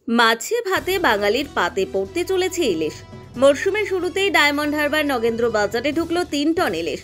মাছে ভাতে বাঙালির পাতে পড়তে চলেছে ইলিশ। মরশুমের শুরুতেই ডায়মন্ড হারবার নগেন্দ্র বাজারে ঢুকলো 3 টন ইলিশ।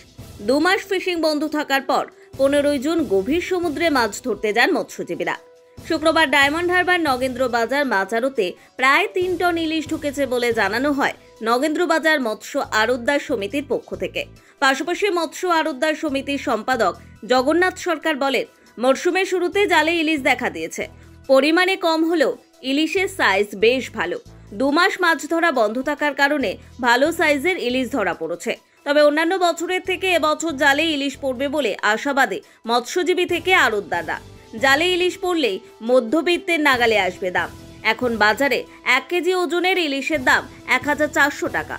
2 মাস ফিশিং বন্ধ থাকার পর 15 জুন গভীর সমুদ্রে মাছ ধরতে যান মৎস্যজীবীরা। শুক্রবার ডায়মন্ড হারবার নগেন্দ্র বাজার মাছ আড়তে প্রায় 3 টন ইলিশ ঢুকেছে বলে জানানো হয় নগেন্দ্র বাজার মৎস্য আড়তদার সমিতির পক্ষ থেকে। পাশাপাশি মৎস্য আড়তদার সমিতির সম্পাদক জগন্নাথ সরকার বলেন, মরশুমের শুরুতে জালে ইলিশ দেখা দিয়েছে। পরিমাণে কম হলেও ইলিশের সাইজ বেশ ভালো। 2 মাস মাছ ধরা বন্ধ থাকার কারণে ভালো সাইজের ইলিশ ধরা পড়েছে। তবে অন্যান্য বছরের থেকে এবছর জালে ইলিশ পড়বে বলে আশাবাদী মৎস্যজীবী থেকে আড়তদাররা। জালে ইলিশ পড়লেই মধ্যবিত্তের নাগালে আসবে দাম। এখন বাজারে 1 কেজি ওজনের ইলিশের দাম 1400 টাকা।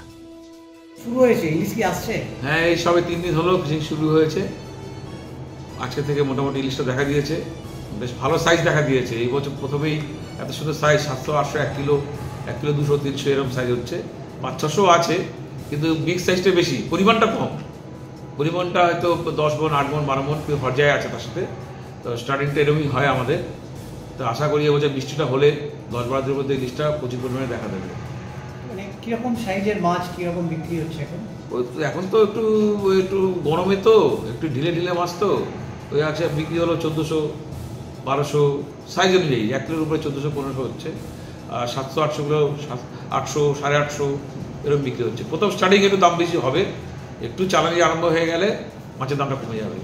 শুরু হয়েছে, ইলিশ কি আসছে? হ্যাঁ, এই সবে 3 দিন হলো ফিশিং শুরু হয়েছে। আজকে থেকে মোটামুটি ইলিশটা দেখা দিয়েছে, বেশ ভালো সাইজ দেখা দিয়েছে। এই বছর প্রথমেই এত সুন্দর সাইজ 700, 800, 1 কিলো 200, 300 এরকম সাইজ হচ্ছে। 500-600 আছে, কিন্তু বিগ সাইজটা বেশি, পরিমাণটা কম। পরিমাণটা হয়তো 10 মণ, 8 মণ, 12 মণ পর্যায়ে আছে তার সাথে। তো স্টার্টিংটা এরকমই হয় আমাদের। তো আশা করি এবছর বৃষ্টিটা হলে 10-12 দিনের মধ্যে ইলিশটা প্রচুর পরিমাণে দেখা দেবে। মানে কিরকম সাইজের মাছ কিরকম বিক্রি হচ্ছে এখন? এখন তো একটু গরমে তো একটু ঢিলে মাছ তো ওই আছে, বিক্রি হলো 1400, 1200 সাইজ অনুযায়ী। 1 কিলোর উপরে 1400, 1500 হচ্ছে। আর 700, 800 কিলো 800, 850 এরকম বিক্রি হচ্ছে। প্রথম স্টার্টিং একটু দাম বেশি হবে, একটু চালানি আরম্ভ হয়ে গেলে মাছের দামটা কমে যাবে।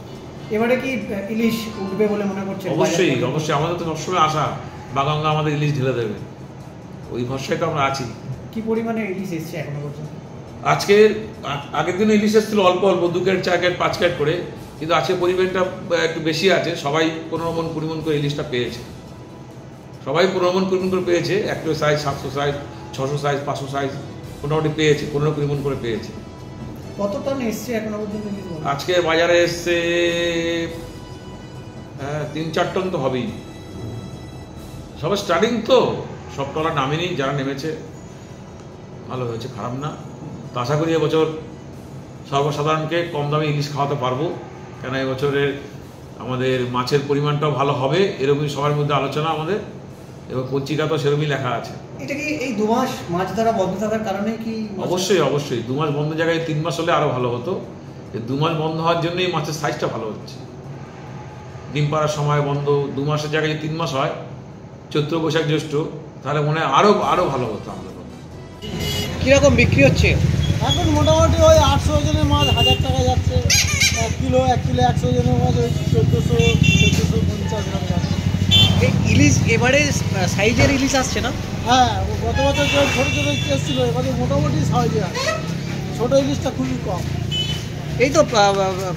এবারে কি ইলিশ উঠবে বলে মনে করছেন? অবশ্যই আমাদের তো সবসময় আশা বাগঙ্গা আমাদের ইলিশ ঢেলে দেবে, ওই ভরসায় তো আমরা আছি। কি পরিমাণে ইলিশ এসছে এখনো পর্যন্ত? আগের দিনে ইলিশ এসেছিল অল্প 2 ক্যারেট, 4 ক্যারেট, 5 ক্যারেট করে, কিন্তু আজকে পরিমাণটা একটু বেশি আছে। সবাই 15 মণ, 20 মণ করে ইলিশটা পেয়েছে। সবাই 15 মণ, 20 মণ করে পেয়েছে। 1 kilo size, 700 size, 600 size, 500 size মোটামুটি পেয়েছে, 15-20 মণ করে পেয়েছে। কত টন এসছে এখনো পর্যন্ত? আজকে বাজারে এসছে 3-4 টন তো হবেই। সবাই স্টার্টিং তো, সব টলার নামেনি, যারা নেমেছে ভালো হয়েছে, খারাপ না। তো আশা করি এবছর সর্বসাধারণকে কম দামে ইলিশ খাওয়াতে পারবো, কেন এবছরের আমাদের মাছের পরিমাণটাও ভালো হবে, এরকমই সবার মধ্যে আলোচনা আমাদের, এবং পত্রিকা তো সেরকমই লেখা আছে। এটা কি এই 2 মাস মাছ ধরা বন্ধ থাকার কারণে কি? অবশ্যই 2 মাস বন্ধ জায়গায় 3 মাস হলে আরো ভালো হতো। এই 2 মাস বন্ধ হওয়ার জন্যই মাছের সাইজটা ভালো হচ্ছে। ডিম পাড়ার সময় বন্ধ, 2 মাসের জায়গায় 3 মাস হয়, চৈত্র, বৈশাখ, জ্যৈষ্ঠ, তাহলে মনে হয় আরো ভালো হতো আমাদের। কিরকম বিক্রি হচ্ছে এখন? মোটামুটি ওই 800 ওজনের মাছ 1000 টাকা যাচ্ছে। 1 কিলো 100 ওজনের মাছ ওই 1400-1450 গ্রাম যাচ্ছে। এই ইলিশ এবারে সাইজের ইলিশ আসছে না? হ্যাঁ, গত বছর যে ছোটো ছোটো এসেছিল, এবারে মোটামুটি সাইজে আছে। ছোটো ইলিশটা খুবই কম। এই তো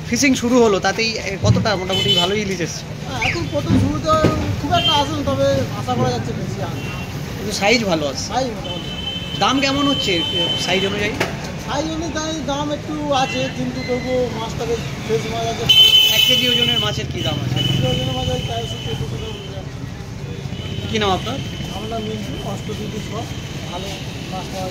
ফিশিং শুরু হলো, তাতেই কতটা মোটামুটি ভালোই ইলিশ এসছে। এখন প্রথম শুরুতে খুব একটা আসেন, তবে আশা করা যাচ্ছে বেশি আসে। কিন্তু সাইজ ভালো আছে। সাইজ মোটামুটি। দাম কেমন হচ্ছে সাইজ অনুযায়ী? সাইজ অনুযায়ী দাম একটু আছে, কিন্তু তবুও মাছটা বেশ ফ্রেশ মাছ আছে। 1 কেজি ওজনের মাছের কি দাম আছে? 1 কিলো ওজনের মাছ ওই 400-400 টাকা। কি নাম আপনার? আমরা মিলছি অষ্টদিদি সব ভালো মাছ পাওয়া যায়।